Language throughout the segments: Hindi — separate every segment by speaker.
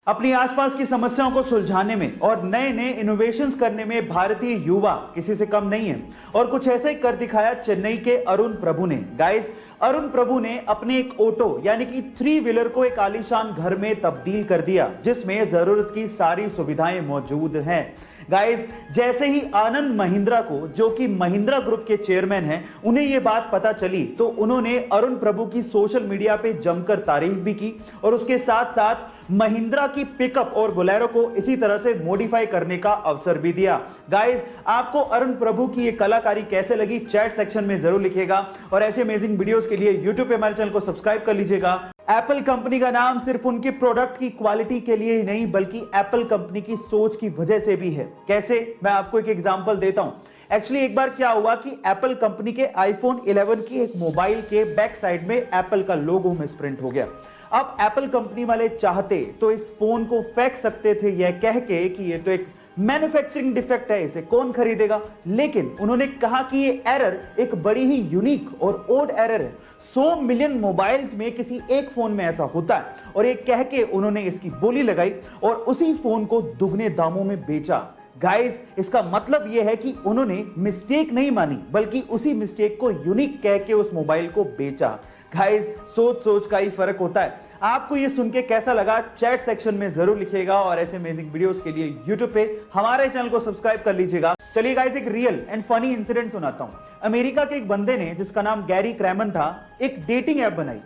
Speaker 1: अपनी आसपास की समस्याओं को सुलझाने में और नए नए इनोवेशंस करने में भारतीय युवा किसी से कम नहीं है और कुछ ऐसा ही कर दिखाया चेन्नई के अरुण प्रभु ने। गाइस, अरुण प्रभु ने अपने एक ऑटो यानी कि 3 व्हीलर को एक आलीशान घर में तब्दील कर दिया जिसमें जरूरत की सारी सुविधाएं मौजूद हैं। गाइस, जैसे ही आनंद महिंद्रा को, जो कि महिंद्रा ग्रुप के चेयरमैन हैं, उन्हें यह बात पता चली तो उन्होंने अरुण प्रभु की सोशल मीडिया पे जमकर तारीफ भी की और उसके साथ साथ महिंद्रा की पिकअप और बोलेरो को इसी तरह से मॉडिफाई करने का अवसर भी दिया। गाइस, आपको अरुण प्रभु की ये कलाकारी कैसे लगी चैट सेक्शन में जरूर लिखिएगा और ऐसे अमेजिंग वीडियोस के लिए यूट्यूब पे हमारे चैनल को सब्सक्राइब कर लीजिएगा। एप्पल कंपनी का नाम सिर्फ उनके प्रोडक्ट की क्वालिटी के लिए ही नहीं बल्कि एप्पल कंपनी की सोच की वजह से भी है। कैसे, मैं आपको एक एग्जांपल देता हूं। एक्चुअली एक बार क्या हुआ कि एप्पल कंपनी के आईफोन 11 की एक मोबाइल के बैक साइड में एप्पल का लोगो मिसप्रिंट हो गया। अब एप्पल कंपनी वाले चाहते तो इस फोन को फेंक सकते थे यह कह के कि ये तो एक मैन्युफैक्चरिंग डिफेक्ट है, इसे कौन खरीदेगा, लेकिन उन्होंने कहा कि ये एरर एक बड़ी ही यूनिक और ओड एरर है। 100 मिलियन मोबाइल्स में किसी एक फोन में ऐसा होता है और ये कह के उन्होंने इसकी बोली लगाई और उसी फोन को दुगने दामों में बेचा। गाइस, इसका मतलब यह है कि उन्होंने मिस्टेक नहीं मानी बल्कि उसी मिस्टेक को यूनिक कह के उस मोबाइल को बेचा। गाइस, सोच सोच का ही फर्क होता है। आपको ये सुन के कैसा लगा चैट सेक्शन में जरूर लिखिएगा और ऐसे अमेजिंग वीडियोस के लिए यूट्यूब पे हमारे चैनल को सब्सक्राइब कर लीजिएगा। चलिए गाइस, एक रियल एंड फनी इंसिडेंट सुनाता हूं। अमेरिका के एक बंदे ने, जिसका नाम गैरी क्रैमन था, एक डेटिंग ऐप बनाई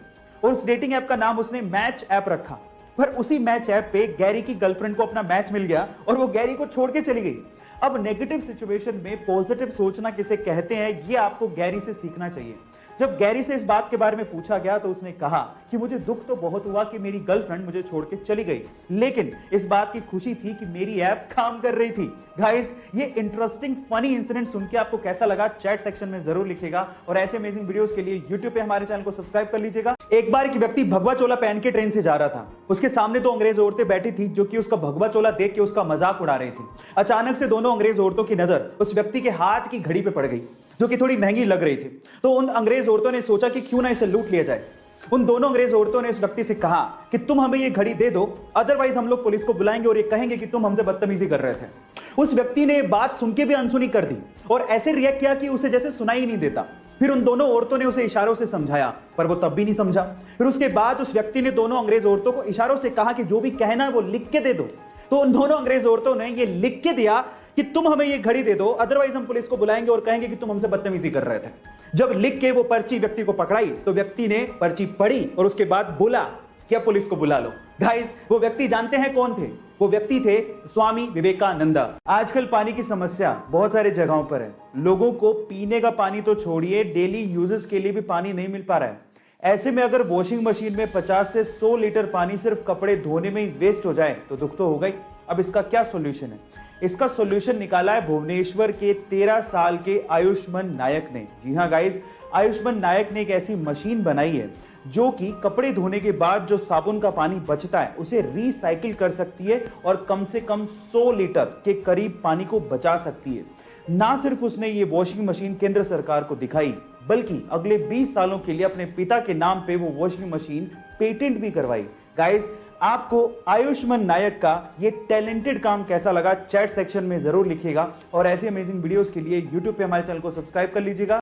Speaker 1: और उस डेटिंग ऐप का नाम उसने मैच ऐप रखा। पर उसी मैच ऐप पे गैरी की गर्लफ्रेंड को अपना मैच मिल गया और वो गैरी को छोड़ के चली गई। अब नेगेटिव सिचुएशन में पॉजिटिव सोचना किसे कहते हैं, ये आपको गैरी से सीखना चाहिए। जब गैरी से इस बात के बारे में पूछा गया तो उसने कहा कि मुझे दुख तो बहुत हुआ कि मेरी गर्लफ्रेंड मुझे छोड़ के चली गई, लेकिन इस बात की खुशी थी कि मेरी ऐप काम कर रही थी। गाइस, ये इंटरेस्टिंग फनी इंसिडेंट सुन के आपको कैसा लगा चैट सेक्शन में जरूर लिखिएगा और ऐसे अमेजिंग वीडियोस के लिए यूट्यूब पे हमारे चैनल को सब्सक्राइब कर लीजिएगा। एक बार एक व्यक्ति भगवा चोला पहन के ट्रेन से जा रहा था। उसके सामने 2 अंग्रेज औरतें बैठी थी जो कि उसका भगवा चोला देख के उसका मजाक उड़ा रही थी। अचानक से दोनों अंग्रेज औरतों की नजर उस व्यक्ति के हाथ की घड़ी पे पड़ गई जो कि थोड़ी महंगी लग रही थी। तो उन अंग्रेज औरतों ने सोचा कि क्यों ना इसे लूट लिया जाए। उन दोनों अंग्रेज औरतों ने इस व्यक्ति से कहा कि तुम हमें ये घड़ी दे दो, अदरवाइज हम लोग पुलिस को बुलाएंगे और ये कहेंगे कि तुम हमसे बदतमीजी कर रहे थे। उस व्यक्ति ने बात सुन के भी अनसुनी कर दी और ऐसे रिएक्ट किया कि उसे जैसे सुनाई ही नहीं देता। फिर उन दोनों औरतों ने उसे इशारों से समझाया पर वो तब भी नहीं समझा। फिर उसके बाद उस व्यक्ति ने दोनों अंग्रेज औरतों को इशारों से कहा कि जो भी कहना है वो लिख के दे दो। तो उन दोनों अंग्रेज औरतों ने ये लिख के दिया कि तुम हमें ये घड़ी दे दो, अदरवाइज हम पुलिस को बुलाएंगे और कहेंगे कि तुम हमसे बदतमीजी कर रहे थे। जब लिख के वो पर्ची व्यक्ति को पकड़ाई तो व्यक्ति ने पर्ची पढ़ी और उसके बाद बोला कि अब पुलिस को बुला लो। गाइस, वो व्यक्ति जानते हैं कौन थे? वो व्यक्ति थे स्वामी विवेकानंदा। आजकल पानी की समस्या बहुत सारी जगहों पर है। लोगों को पीने का पानी तो छोड़िए, डेली यूजेस के लिए भी पानी नहीं मिल पा रहा है। ऐसे में अगर वॉशिंग मशीन में 50 से 100 लीटर पानी सिर्फ कपड़े धोने में ही वेस्ट हो जाए तो दुख तो होगा ही। अब इसका क्या सॉल्यूशन है? इसका सॉल्यूशन निकाला है भुवनेश्वर के 13 साल के आयुष्मान नायक ने। जी हाँ गाइस, आयुष्मान नायक ने एक ऐसी मशीन बनाई है जो कि कपड़े धोने के बाद जो साबुन का पानी बचता है उसे रिसाइकिल कर सकती है और कम से कम 100 लीटर के करीब पानी को बचा सकती है। ना सिर्फ उसने ये वॉशिंग मशीन केंद्र सरकार को दिखाई बल्कि अगले 20 सालों के लिए अपने पिता के नाम पे वो वॉशिंग मशीन पेटेंट भी करवाई। गाइस, आपको आयुष्मान नायक का ये टैलेंटेड काम कैसा लगा चैट सेक्शन में जरूर लिखिएगा और ऐसे अमेजिंग वीडियोस के लिए यूट्यूब पे हमारे चैनल को सब्सक्राइब कर लीजिएगा।